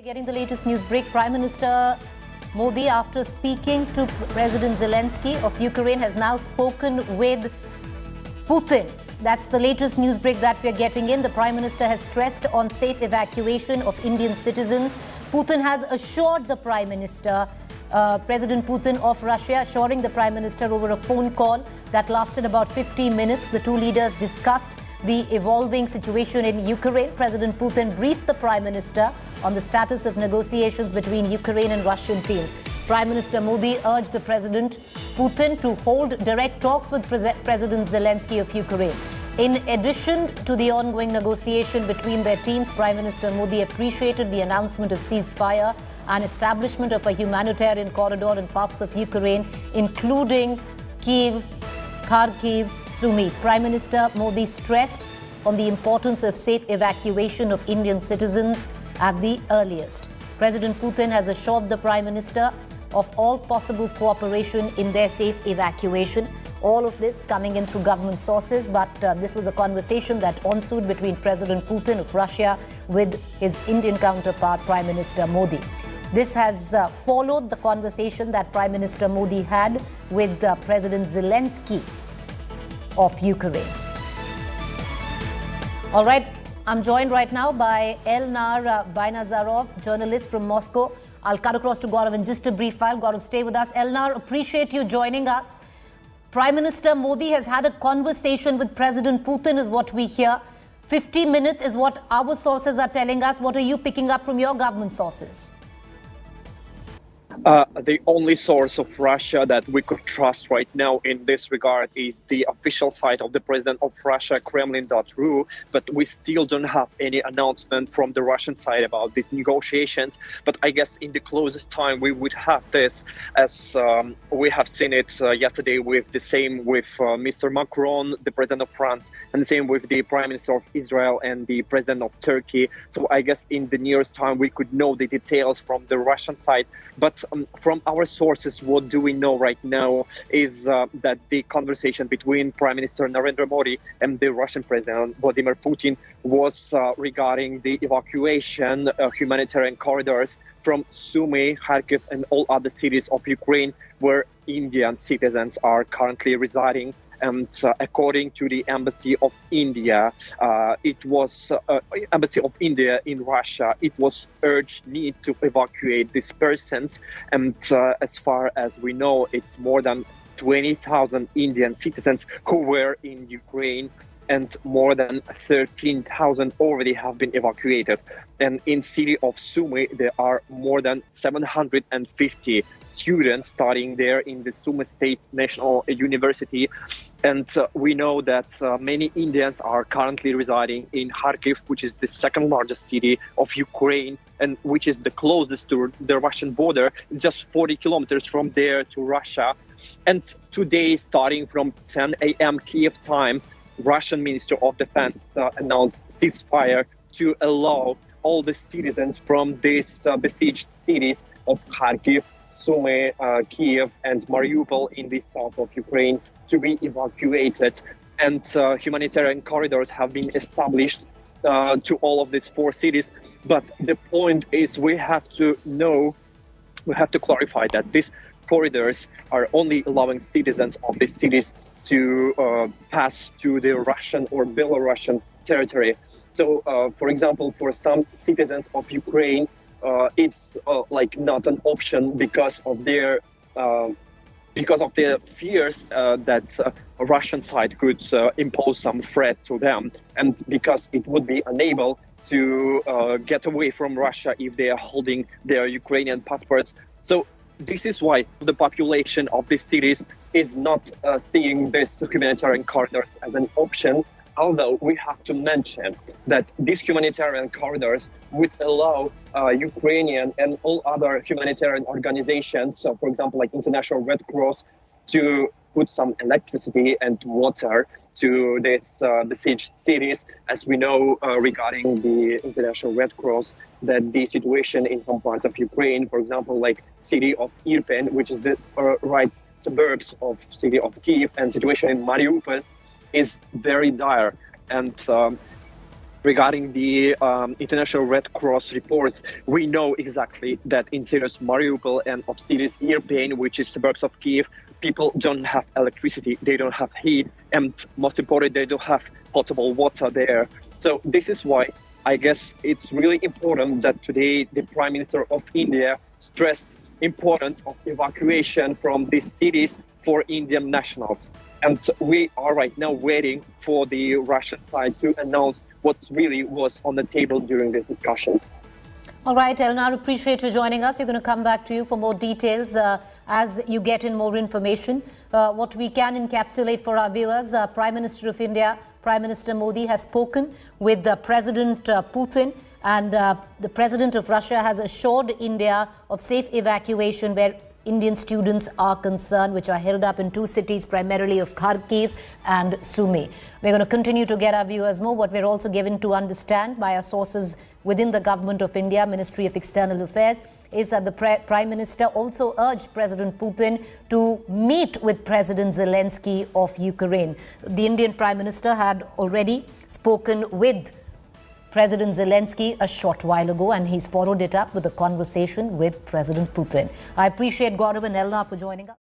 Getting the latest news break, Prime Minister Modi, after speaking to President Zelenskyy of Ukraine, has now spoken with Putin. That's the latest news break that we're getting in. The Prime Minister has stressed on safe evacuation of Indian citizens. Putin has assured the Prime Minister, President Putin of Russia, assuring the Prime Minister over a phone call that lasted about 50 minutes. The two leaders discussed the evolving situation in Ukraine. President Putin briefed the Prime Minister on the status of negotiations between Ukraine and Russian teams. Prime Minister Modi urged the President Putin to hold direct talks with President Zelenskyy of Ukraine. In addition to the ongoing negotiation between their teams, Prime Minister Modi appreciated the announcement of ceasefire and establishment of a humanitarian corridor in parts of Ukraine, including Kyiv, Kharkiv, Sumy. Prime Minister Modi stressed on the importance of safe evacuation of Indian citizens at the earliest. President Putin has assured the Prime Minister of all possible cooperation in their safe evacuation. All of this coming in through government sources, but this was a conversation that ensued between President Putin of Russia with his Indian counterpart, Prime Minister Modi. This has followed the conversation that Prime Minister Modi had with President Zelenskyy of Ukraine. All right, I'm joined right now by Elnar Bainazarov, journalist from Moscow. I'll cut across to Gaurav in just a brief while. Gaurav, stay with us. Elnar, appreciate you joining us. Prime Minister Modi has had a conversation with President Putin, is what we hear. 50 minutes is what our sources are telling us. What are you picking up from your government sources? The only source of Russia that we could trust right now in this regard is the official site of the President of Russia, Kremlin.ru, but we still don't have any announcement from the Russian side about these negotiations. But I guess in the closest time we would have this, as we have seen it yesterday with Mr. Macron, the President of France, and the same with the Prime Minister of Israel and the President of Turkey. So I guess in the nearest time we could know the details from the Russian side. But from our sources, what do we know right now is that the conversation between Prime Minister Narendra Modi and the Russian President Vladimir Putin was regarding the evacuation humanitarian corridors from Sumy, Kharkiv and all other cities of Ukraine where Indian citizens are currently residing. And according to the Embassy of India, Embassy of India in Russia, it was urged need to evacuate these persons. And as far as we know, it's more than 20,000 Indian citizens who were in Ukraine, and more than 13,000 already have been evacuated. And in city of Sumy, there are more than 750 students studying there in the Sumy State National University. And we know that many Indians are currently residing in Kharkiv, which is the second largest city of Ukraine, and which is the closest to the Russian border. It's just 40 kilometers from there to Russia. And today, starting from 10 a.m. Kiev time, Russian Minister of Defense announced ceasefire to allow all the citizens from these besieged cities of Kharkiv, Sumy, Kiev and Mariupol in the south of Ukraine to be evacuated. And humanitarian corridors have been established to all of these four cities. But the point is we have to clarify that these corridors are only allowing citizens of these cities to pass to the Russian or Belarusian territory. So, for example, for some citizens of Ukraine, it's like not an option because of their fears that Russian side could impose some threat to them, and because it would be unable to get away from Russia if they are holding their Ukrainian passports. So this is why the population of these cities is not seeing these humanitarian corridors as an option, although we have to mention that these humanitarian corridors would allow Ukrainian and all other humanitarian organizations, so for example, like International Red Cross, to put some electricity and water to these besieged cities. As we know regarding the International Red Cross, that the situation in some parts of Ukraine, for example, like city of Irpin, which is the right suburbs of city of Kyiv, and situation in Mariupol is very dire. And regarding the International Red Cross reports, we know exactly that in cities Mariupol and of cities Irpin, which is suburbs of Kiev, people don't have electricity, they don't have heat, and most importantly, they don't have potable water there. So this is why I guess it's really important that today the Prime Minister of India stressed importance of evacuation from these cities for Indian nationals. And we are right now waiting for the Russian side to announce what really was on the table during these discussions. All right, Elnar, appreciate you joining us. We're going to come back to you for more details as you get in more information. What we can encapsulate for our viewers, Prime Minister of India, Prime Minister Modi has spoken with President Putin, and the President of Russia has assured India of safe evacuation where Indian students are concerned, which are held up in two cities, primarily of Kharkiv and Sumy. We're going to continue to get our viewers more. What we're also given to understand by our sources within the Government of India, Ministry of External Affairs, is that the Prime Minister also urged President Putin to meet with President Zelenskyy of Ukraine. The Indian Prime Minister had already spoken with President Zelenskyy a short while ago, and he's followed it up with a conversation with President Putin. I appreciate Gaurav and Elna for joining us.